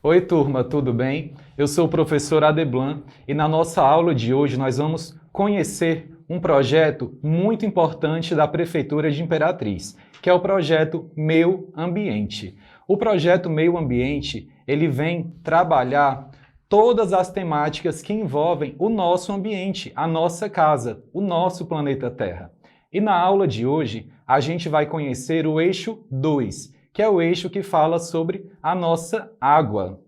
Oi, turma, tudo bem? Eu sou o professor Adeblan e na nossa aula de hoje nós vamos conhecer um projeto muito importante da Prefeitura de Imperatriz, que é o projeto Meu Ambiente. O projeto Meu Ambiente, ele vem trabalhar todas as temáticas que envolvem o nosso ambiente, a nossa casa, o nosso planeta Terra. E na aula de hoje, a gente vai conhecer o eixo 2, que é o eixo que fala sobre a nossa água.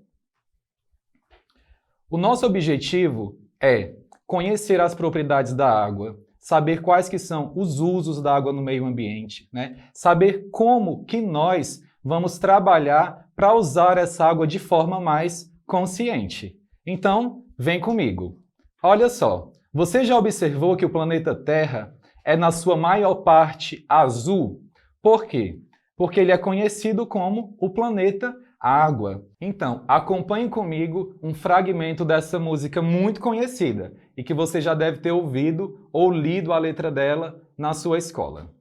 O nosso objetivo é conhecer as propriedades da água, saber quais que são os usos da água no meio ambiente, saber como que nós vamos trabalhar para usar essa água de forma mais consciente. Então, vem comigo. Olha só, você já observou que o planeta Terra é, na sua maior parte, azul? Por quê? Porque ele é conhecido como o planeta Água. Então, acompanhe comigo um fragmento dessa música muito conhecida e que você já deve ter ouvido ou lido a letra dela na sua escola.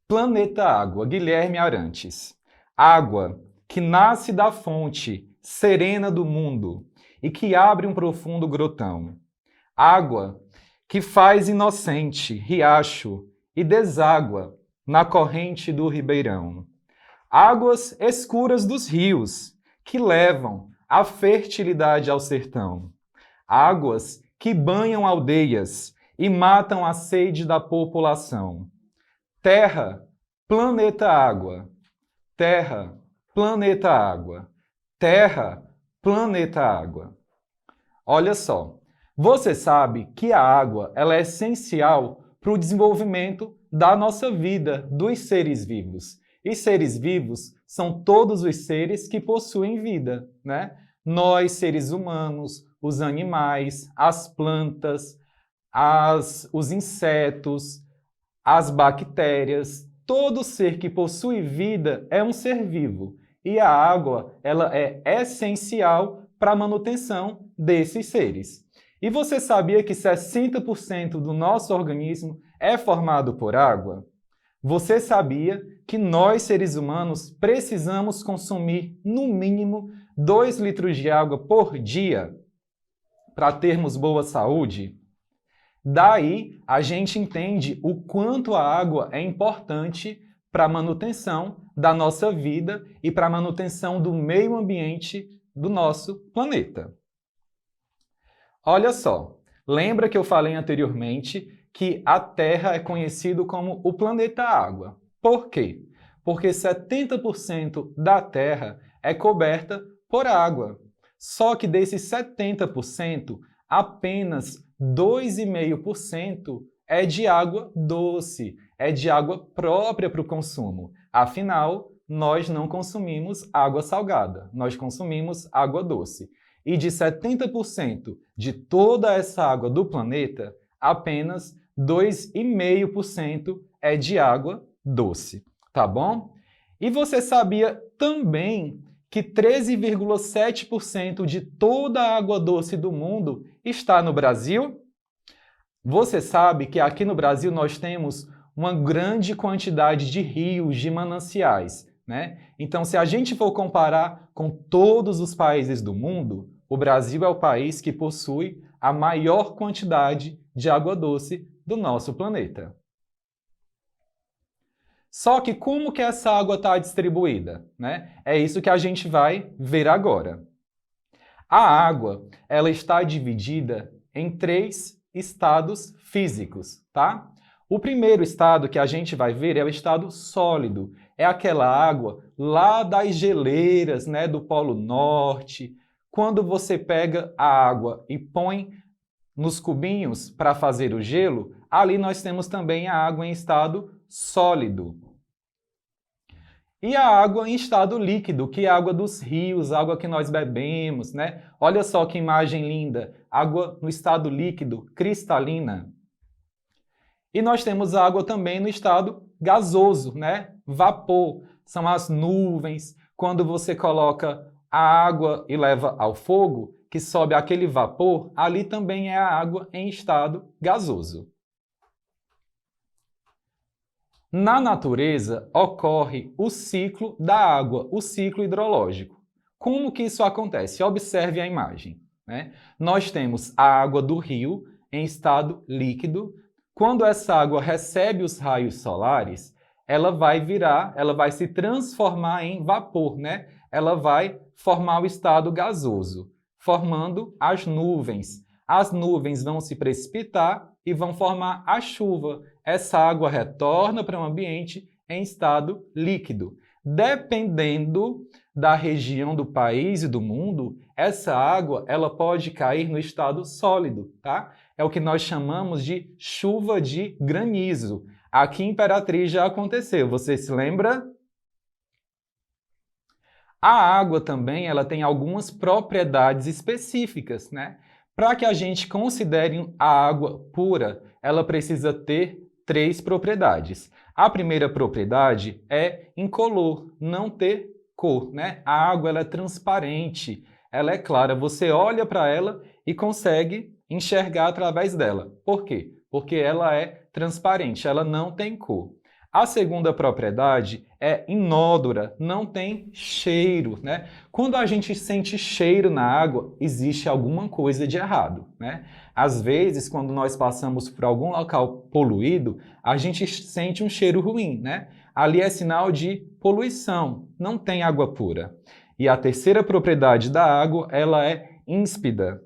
Planeta Água, Guilherme Arantes. Água que nasce da fonte serena do mundo e que abre um profundo grotão. Água que faz inocente riacho e deságua na corrente do ribeirão. Águas escuras dos rios, que levam a fertilidade ao sertão. Águas que banham aldeias e matam a sede da população. Terra, planeta água. Terra, planeta água. Terra, planeta água. Olha só, você sabe que a água ela é essencial para o desenvolvimento da nossa vida, dos seres vivos. E seres vivos são todos os seres que possuem vida, Nós, seres humanos, os animais, as plantas, os insetos, as bactérias, todo ser que possui vida é um ser vivo. E a água, ela é essencial para a manutenção desses seres. E você sabia que 60% do nosso organismo é formado por água? Você sabia que nós, seres humanos, precisamos consumir, no mínimo, 2 litros de água por dia para termos boa saúde? Daí, a gente entende o quanto a água é importante para a manutenção da nossa vida e para a manutenção do meio ambiente do nosso planeta. Olha só, lembra que eu falei anteriormente que a Terra é conhecido como o planeta Água. Por quê? Porque 70% da Terra é coberta por água. Só que desses 70%, apenas 2,5% é de água doce, é de água própria para o consumo. Afinal, nós não consumimos água salgada, nós consumimos água doce. E de 70% de toda essa água do planeta, apenas 2,5% é de água doce, tá bom? E você sabia também que 13,7% de toda a água doce do mundo está no Brasil? Você sabe que aqui no Brasil nós temos uma grande quantidade de rios, de mananciais, Então, se a gente for comparar com todos os países do mundo, o Brasil é o país que possui a maior quantidade de água doce do nosso planeta. Só que como que essa água está distribuída? É isso que a gente vai ver agora. A água ela está dividida em 3 estados físicos, tá? O primeiro estado que a gente vai ver é o estado sólido. É aquela água lá das geleiras, do Polo Norte. Quando você pega a água e põe nos cubinhos para fazer o gelo, ali nós temos também a água em estado sólido. E a água em estado líquido, que é a água dos rios, a água que nós bebemos, Olha só que imagem linda, água no estado líquido, cristalina. E nós temos a água também no estado gasoso, Vapor, são as nuvens. Quando você coloca a água e leva ao fogo, que sobe aquele vapor, ali também é a água em estado gasoso. Na natureza, ocorre o ciclo da água, o ciclo hidrológico. Como que isso acontece? Observe a imagem, né? Nós temos a água do rio em estado líquido. Quando essa água recebe os raios solares, ela vai se transformar em vapor, né? Ela vai formar o estado gasoso, formando as nuvens. As nuvens vão se precipitar e vão formar a chuva. Essa água retorna para o ambiente em estado líquido. Dependendo da região do país e do mundo, essa água ela pode cair no estado sólido, tá? É o que nós chamamos de chuva de granizo. Aqui em Imperatriz já aconteceu, você se lembra? A água também ela tem algumas propriedades específicas, né? Para que a gente considere a água pura, ela precisa ter 3 propriedades. A primeira propriedade é incolor, não ter cor, né? A água ela é transparente, ela é clara. Você olha para ela e consegue enxergar através dela. Por quê? Porque ela é transparente, ela não tem cor. A segunda propriedade é inodora, não tem cheiro, né? Quando a gente sente cheiro na água, existe alguma coisa de errado, né? Às vezes, quando nós passamos por algum local poluído, a gente sente um cheiro ruim, né? Ali é sinal de poluição, não tem água pura. E a terceira propriedade da água, ela é ínspida,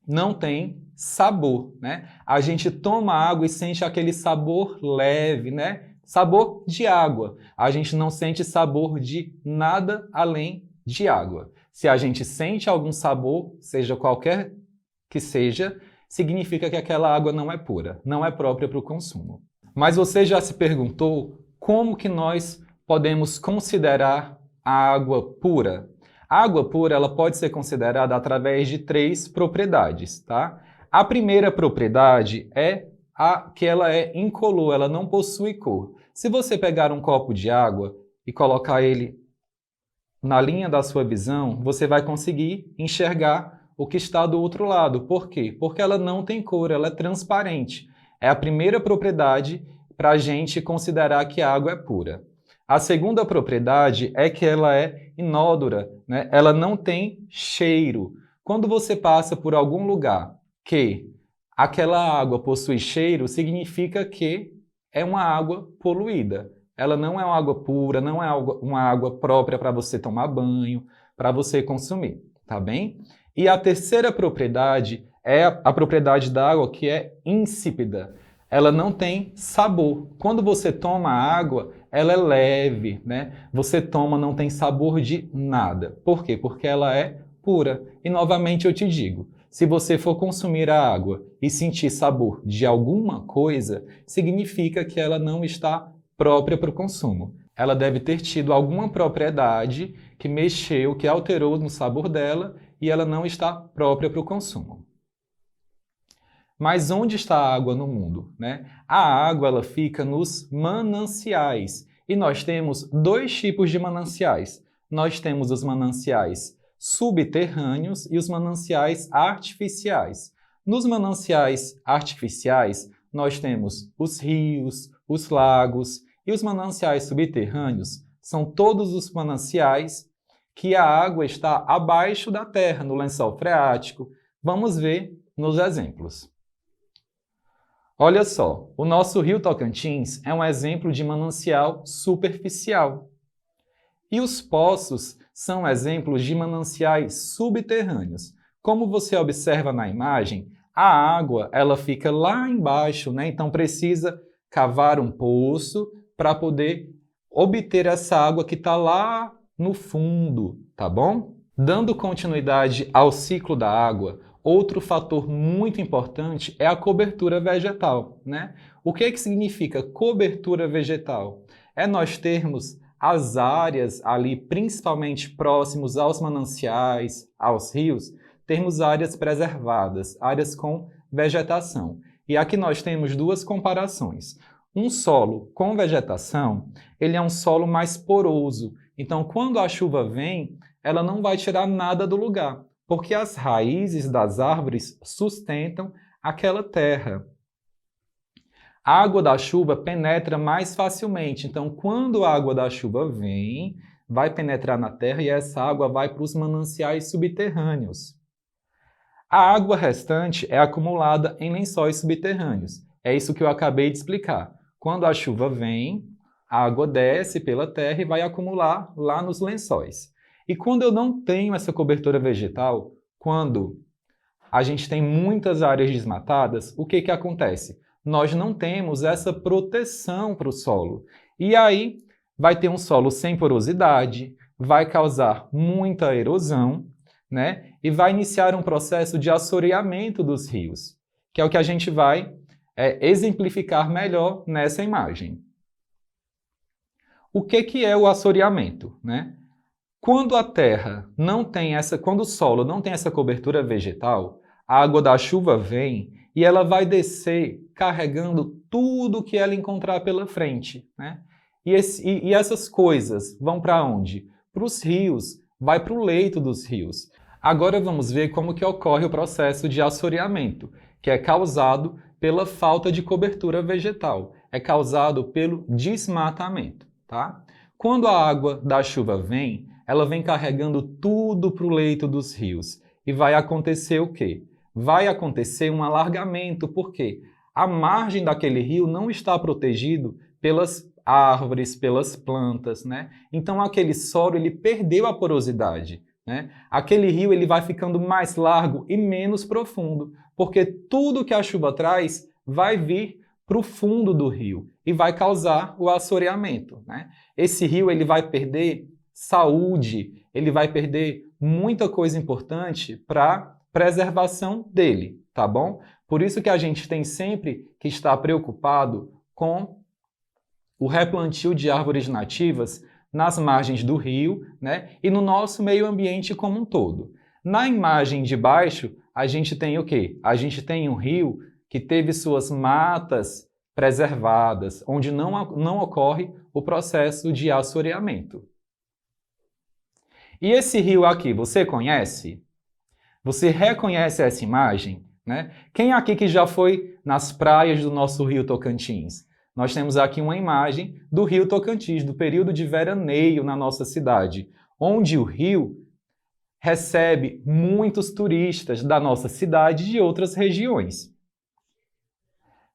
não tem sabor, né? A gente toma água e sente aquele sabor leve, né? Sabor de água. A gente não sente sabor de nada além de água. Se a gente sente algum sabor, seja qualquer que seja, significa que aquela água não é pura, não é própria para o consumo. Mas você já se perguntou como que nós podemos considerar a água pura? A água pura ela pode ser considerada através de 3 propriedades, tá? A primeira propriedade é que ela é incolor, ela não possui cor. Se você pegar um copo de água e colocar ele na linha da sua visão, você vai conseguir enxergar o que está do outro lado. Por quê? Porque ela não tem cor, ela é transparente. É a primeira propriedade para a gente considerar que a água é pura. A segunda propriedade é que ela é inodora, né? Ela não tem cheiro. Quando você passa por algum lugar que aquela água possui cheiro, significa que é uma água poluída. Ela não é uma água pura, não é uma água própria para você tomar banho, para você consumir, tá bem? E a terceira propriedade é a propriedade da água que é insípida. Ela não tem sabor. Quando você toma água, ela é leve, né? Você toma, não tem sabor de nada. Por quê? Porque ela é pura. E novamente eu te digo, se você for consumir a água e sentir sabor de alguma coisa, significa que ela não está própria para o consumo. Ela deve ter tido alguma propriedade que mexeu, que alterou no sabor dela e ela não está própria para o consumo. Mas onde está a água no mundo, né? A água ela fica nos mananciais. E nós temos 2 tipos de mananciais. Nós temos os mananciais subterrâneos e os mananciais artificiais. Nos mananciais artificiais, nós temos os rios, os lagos e os mananciais subterrâneos são todos os mananciais que a água está abaixo da terra, no lençol freático. Vamos ver nos exemplos. Olha só, o nosso rio Tocantins é um exemplo de manancial superficial. E os poços são exemplos de mananciais subterrâneos. Como você observa na imagem, a água ela fica lá embaixo, né? Então precisa cavar um poço para poder obter essa água que está lá no fundo, tá bom? Dando continuidade ao ciclo da água, outro fator muito importante é a cobertura vegetal, né? O que significa cobertura vegetal? É nós termos as áreas ali, principalmente próximos aos mananciais, aos rios, termos áreas preservadas, áreas com vegetação. E aqui nós temos 2 comparações. Um solo com vegetação, ele é um solo mais poroso. Então, quando a chuva vem, ela não vai tirar nada do lugar, porque as raízes das árvores sustentam aquela terra. A água da chuva penetra mais facilmente. Então, quando a água da chuva vem, vai penetrar na terra e essa água vai para os mananciais subterrâneos. A água restante é acumulada em lençóis subterrâneos. É isso que eu acabei de explicar. Quando a chuva vem, a água desce pela terra e vai acumular lá nos lençóis. E quando eu não tenho essa cobertura vegetal, quando a gente tem muitas áreas desmatadas, o que acontece? Nós não temos essa proteção para o solo. E aí vai ter um solo sem porosidade, vai causar muita erosão, né? E vai iniciar um processo de assoreamento dos rios, que é o que a gente vai exemplificar melhor nessa imagem. O que é o assoreamento, né? Quando a terra não tem quando o solo não tem essa cobertura vegetal, a água da chuva vem e ela vai descer carregando tudo que ela encontrar pela frente, né? E essas coisas vão para onde? Para os rios, vai para o leito dos rios. Agora vamos ver como que ocorre o processo de assoreamento, que é causado pela falta de cobertura vegetal, é causado pelo desmatamento, tá? Quando a água da chuva vem, ela vem carregando tudo para o leito dos rios. E vai acontecer o quê? Vai acontecer um alargamento, porque a margem daquele rio não está protegido pelas árvores, pelas plantas, né? Então aquele solo ele perdeu a porosidade, né? Aquele rio ele vai ficando mais largo e menos profundo, porque tudo que a chuva traz vai vir para o fundo do rio e vai causar o assoreamento, né? Esse rio ele vai perder saúde, ele vai perder muita coisa importante para preservação dele, tá bom? Por isso que a gente tem sempre que estar preocupado com o replantio de árvores nativas nas margens do rio, né? E no nosso meio ambiente como um todo. Na imagem de baixo, a gente tem o quê? A gente tem um rio que teve suas matas preservadas, onde não ocorre o processo de assoreamento. E esse rio aqui, você conhece? Você reconhece essa imagem, né? Quem aqui que já foi nas praias do nosso rio Tocantins? Nós temos aqui uma imagem do rio Tocantins, do período de veraneio na nossa cidade, onde o rio recebe muitos turistas da nossa cidade e de outras regiões.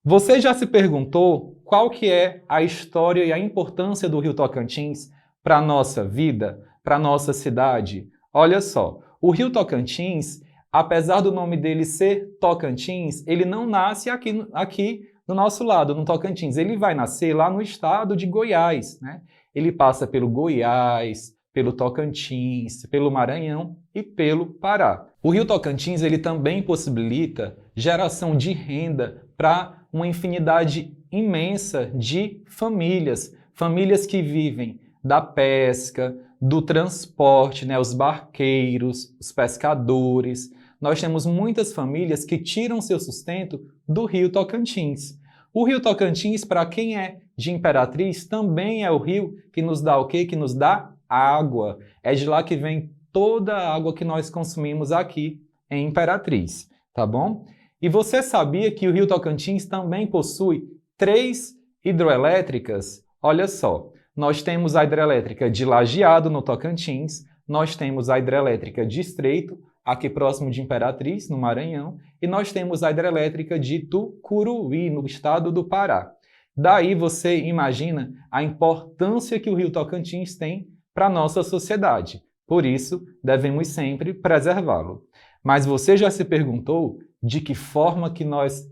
Você já se perguntou qual que é a história e a importância do rio Tocantins para a nossa vida, para a nossa cidade? Olha só, o rio Tocantins, apesar do nome dele ser Tocantins, ele não nasce aqui do nosso lado, no Tocantins. Ele vai nascer lá no estado de Goiás, né? Ele passa pelo Goiás, pelo Tocantins, pelo Maranhão e pelo Pará. O rio Tocantins ele também possibilita geração de renda para uma infinidade imensa de famílias, famílias que vivem da pesca, do transporte, né, os barqueiros, os pescadores. Nós temos muitas famílias que tiram seu sustento do rio Tocantins. O rio Tocantins, para quem é de Imperatriz, também é o rio que nos dá o quê? Que nos dá água. É de lá que vem toda a água que nós consumimos aqui em Imperatriz, tá bom? E você sabia que o rio Tocantins também possui 3 hidroelétricas? Olha só, nós temos a hidrelétrica de Lajeado, no Tocantins, nós temos a hidrelétrica de Estreito, aqui próximo de Imperatriz, no Maranhão, e nós temos a hidrelétrica de Tucuruí, no estado do Pará. Daí você imagina a importância que o rio Tocantins tem para a nossa sociedade. Por isso, devemos sempre preservá-lo. Mas você já se perguntou de que forma que nós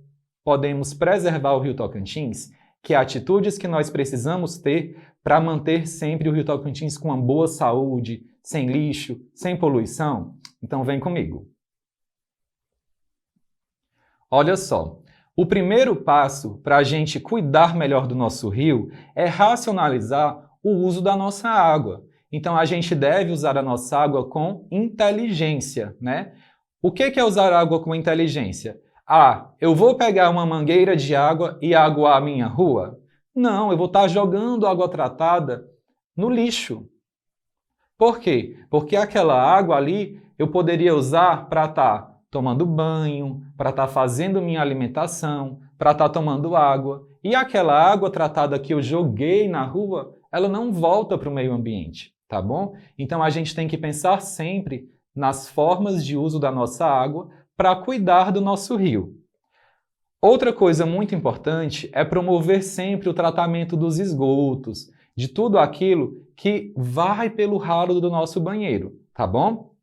podemos preservar o rio Tocantins? Que atitudes que nós precisamos ter para manter sempre o rio Tocantins com uma boa saúde, sem lixo, sem poluição? Então vem comigo. Olha só, o primeiro passo para a gente cuidar melhor do nosso rio é racionalizar o uso da nossa água. Então a gente deve usar a nossa água com inteligência, né? O que é usar água com inteligência? Ah, eu vou pegar uma mangueira de água e aguar a minha rua? Não, eu vou estar jogando água tratada no lixo. Por quê? Porque aquela água ali eu poderia usar para estar tomando banho, para estar fazendo minha alimentação, para estar tomando água. E aquela água tratada que eu joguei na rua, ela não volta para o meio ambiente. tá bom? Então a gente tem que pensar sempre nas formas de uso da nossa água para cuidar do nosso rio. Outra coisa muito importante é promover sempre o tratamento dos esgotos, de tudo aquilo que vai pelo ralo do nosso banheiro, tá bom?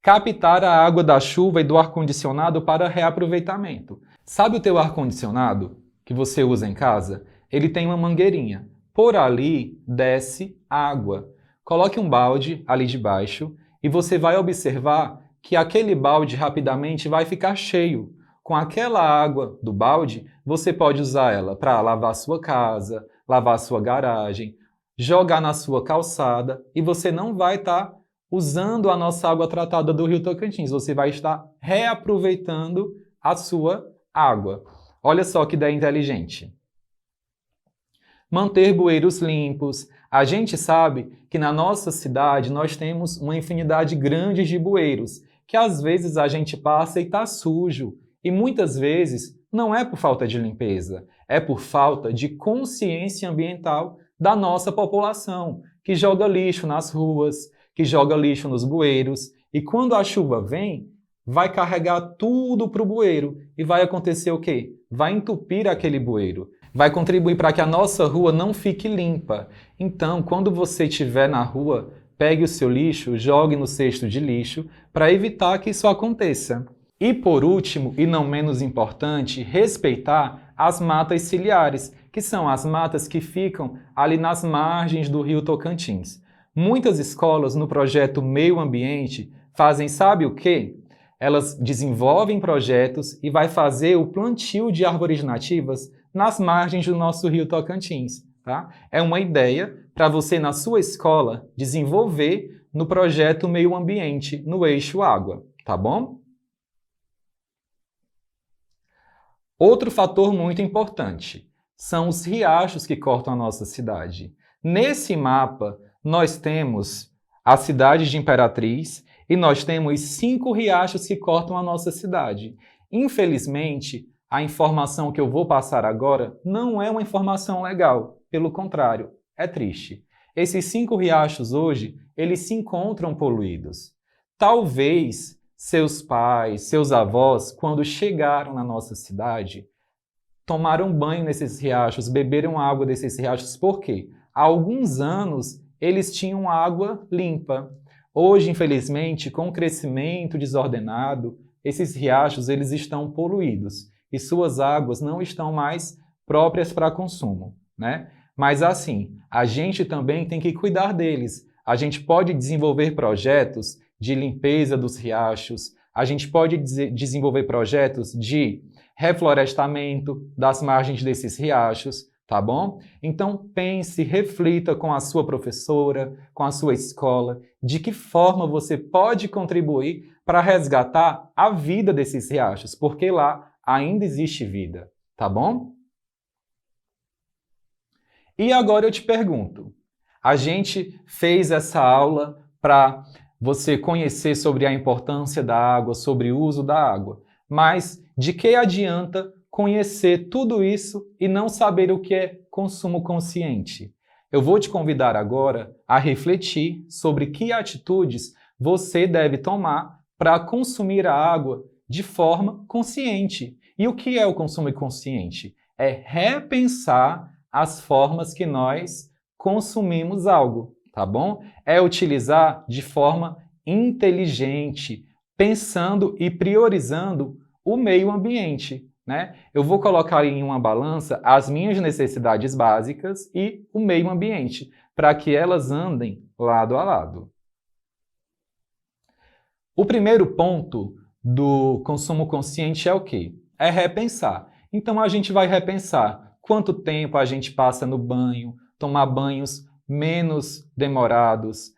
Captar a água da chuva e do ar-condicionado para reaproveitamento. Sabe o teu ar-condicionado que você usa em casa? Ele tem uma mangueirinha. Por ali desce água. Coloque um balde ali debaixo e você vai observar que aquele balde rapidamente vai ficar cheio. Com aquela água do balde, você pode usar ela para lavar sua casa, lavar sua garagem, jogar na sua calçada e você não vai estar usando a nossa água tratada do Rio Tocantins. Você vai estar reaproveitando a sua água. Olha só que ideia inteligente. Manter bueiros limpos. A gente sabe que na nossa cidade nós temos uma infinidade grande de bueiros, que às vezes a gente passa e está sujo. E muitas vezes não é por falta de limpeza, é por falta de consciência ambiental da nossa população, que joga lixo nas ruas, que joga lixo nos bueiros, e quando a chuva vem, vai carregar tudo para o bueiro e vai acontecer o quê? Vai entupir aquele bueiro, vai contribuir para que a nossa rua não fique limpa. Então, quando você estiver na rua, pegue o seu lixo, jogue no cesto de lixo para evitar que isso aconteça. E por último, e não menos importante, respeitar as matas ciliares, que são as matas que ficam ali nas margens do Rio Tocantins. Muitas escolas no projeto Meio Ambiente fazem sabe o quê? Elas desenvolvem projetos e vai fazer o plantio de árvores nativas nas margens do nosso Rio Tocantins. Tá? É uma ideia para você, na sua escola, desenvolver no projeto Meio Ambiente, no eixo água. Tá bom? Outro fator muito importante são os riachos que cortam a nossa cidade. Nesse mapa, nós temos a cidade de Imperatriz e nós temos 5 riachos que cortam a nossa cidade. Infelizmente, a informação que eu vou passar agora não é uma informação legal, pelo contrário, é triste. Esses 5 riachos hoje, eles se encontram poluídos. Talvez seus pais, seus avós, quando chegaram na nossa cidade, tomaram banho nesses riachos, beberam água desses riachos. Por quê? Há alguns anos, eles tinham água limpa. Hoje, infelizmente, com o crescimento desordenado, esses riachos eles estão poluídos e suas águas não estão mais próprias para consumo, né? Mas assim, a gente também tem que cuidar deles. A gente pode desenvolver projetos de limpeza dos riachos, a gente pode desenvolver projetos de reflorestamento das margens desses riachos, tá bom? Então pense, reflita com a sua professora, com a sua escola, de que forma você pode contribuir para resgatar a vida desses riachos, porque lá ainda existe vida, tá bom? E agora eu te pergunto, a gente fez essa aula para você conhecer sobre a importância da água, sobre o uso da água, mas de que adianta conhecer tudo isso e não saber o que é consumo consciente? Eu vou te convidar agora a refletir sobre que atitudes você deve tomar para consumir a água de forma consciente. E o que é o consumo consciente? É repensar as formas que nós consumimos algo, tá bom? É utilizar de forma inteligente, pensando e priorizando o meio ambiente, né? Eu vou colocar em uma balança as minhas necessidades básicas e o meio ambiente, para que elas andem lado a lado. O primeiro ponto do consumo consciente é o quê? É repensar. Então a gente vai repensar quanto tempo a gente passa no banho, tomar banhos menos demorados,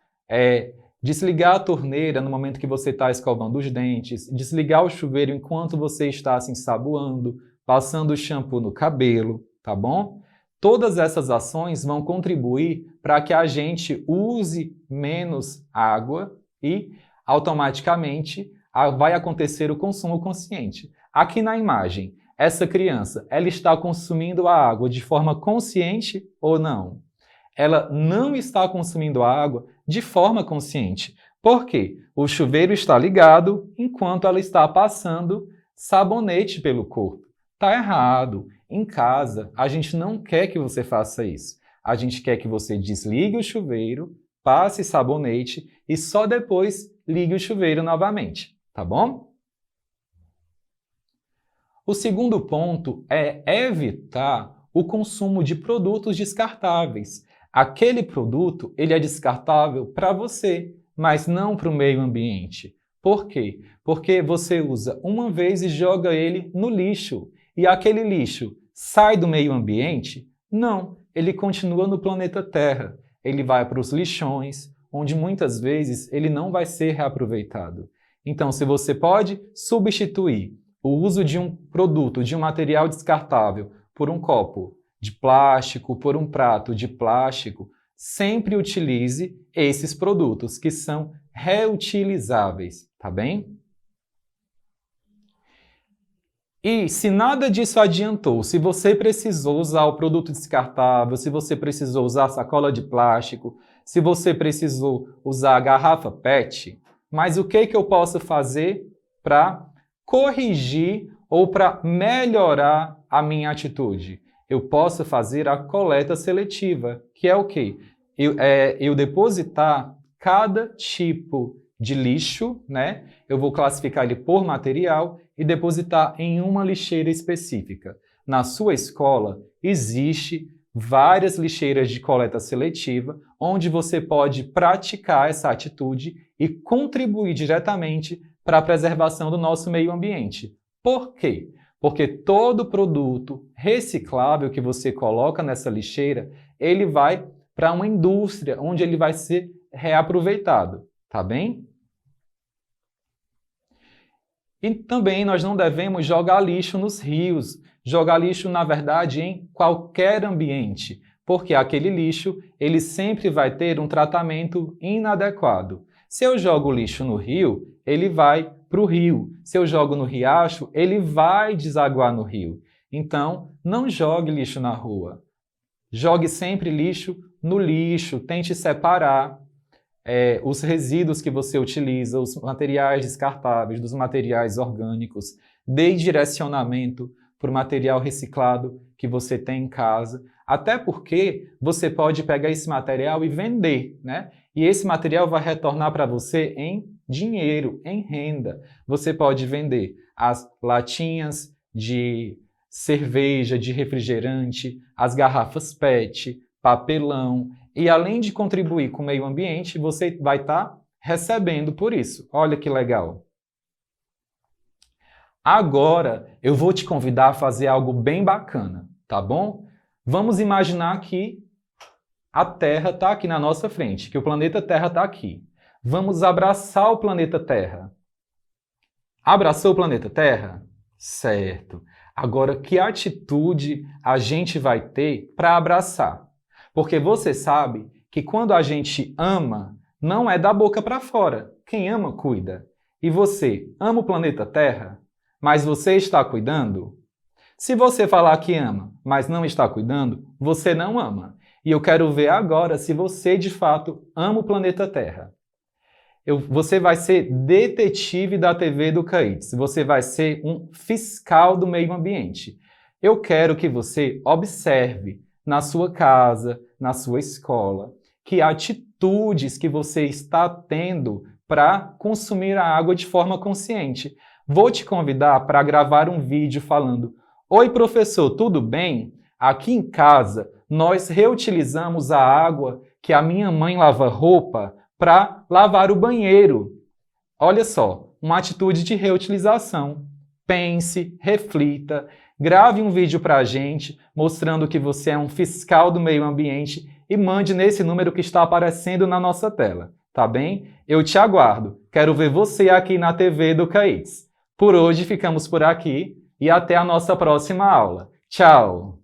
desligar a torneira no momento que você está escovando os dentes, desligar o chuveiro enquanto você está se ensaboando, passando o shampoo no cabelo, tá bom? Todas essas ações vão contribuir para que a gente use menos água e automaticamente vai acontecer o consumo consciente. Aqui na imagem, essa criança, ela está consumindo a água de forma consciente ou não? ela não está consumindo água de forma consciente. Por quê? O chuveiro está ligado enquanto ela está passando sabonete pelo corpo. Está errado. Em casa, a gente não quer que você faça isso. A gente quer que você desligue o chuveiro, passe sabonete e só depois ligue o chuveiro novamente, tá bom? O segundo ponto é evitar o consumo de produtos descartáveis. Aquele produto ele é descartável para você, mas não para o meio ambiente. Por quê? Porque você usa uma vez e joga ele no lixo. E aquele lixo sai do meio ambiente? Não, ele continua no planeta Terra. Ele vai para os lixões, onde muitas vezes ele não vai ser reaproveitado. Então, se você pode substituir o uso de um produto, de um material descartável, por um copo de plástico, por um prato de plástico, sempre utilize esses produtos que são reutilizáveis, tá bem? E se nada disso adiantou, se você precisou usar o produto descartável, se você precisou usar a sacola de plástico, se você precisou usar a garrafa PET, mas o que eu posso fazer para corrigir ou para melhorar a minha atitude? Eu posso fazer a coleta seletiva, que é o quê? Eu depositar cada tipo de lixo, né? Eu vou classificar ele por material e depositar em uma lixeira específica. Na sua escola, existe várias lixeiras de coleta seletiva, onde você pode praticar essa atitude e contribuir diretamente para a preservação do nosso meio ambiente. Por quê? Porque todo produto reciclável que você coloca nessa lixeira, ele vai para uma indústria, onde ele vai ser reaproveitado, tá bem? E também nós não devemos jogar lixo nos rios, jogar lixo, na verdade, em qualquer ambiente, porque aquele lixo ele sempre vai ter um tratamento inadequado. Se eu jogo lixo no rio, ele vai para o rio. Se eu jogo no riacho, ele vai desaguar no rio. Então, não jogue lixo na rua. Jogue sempre lixo no lixo, tente separar os resíduos que você utiliza, os materiais descartáveis, dos materiais orgânicos, dê direcionamento para o material reciclado que você tem em casa, até porque você pode pegar esse material e vender, né? E esse material vai retornar para você em dinheiro, em renda. Você pode vender as latinhas de cerveja, de refrigerante, as garrafas PET, papelão, e além de contribuir com o meio ambiente, você vai estar recebendo por isso. Olha que legal! Agora, eu vou te convidar a fazer algo bem bacana, tá bom? Vamos imaginar que a Terra está aqui na nossa frente, que o planeta Terra está aqui. Vamos abraçar o planeta Terra. Abraçou o planeta Terra? Certo. Agora, que atitude a gente vai ter para abraçar? Porque você sabe que quando a gente ama, não é da boca para fora. Quem ama, cuida. E você ama o planeta Terra? Mas você está cuidando? Se você falar que ama, mas não está cuidando, você não ama. E eu quero ver agora se você, de fato, ama o planeta Terra. Você vai ser detetive da TV do CAIDS. Você vai ser um fiscal do meio ambiente. Eu quero que você observe na sua casa, na sua escola, que atitudes que você está tendo para consumir a água de forma consciente. Vou te convidar para gravar um vídeo falando: "Oi, professor, tudo bem? Aqui em casa, nós reutilizamos a água que a minha mãe lava roupa para lavar o banheiro." Olha só, uma atitude de reutilização. Pense, reflita, grave um vídeo para a gente mostrando que você é um fiscal do meio ambiente e mande nesse número que está aparecendo na nossa tela, tá bem? Eu te aguardo. Quero ver você aqui na TV do CAIDS. Por hoje ficamos por aqui e até a nossa próxima aula. Tchau!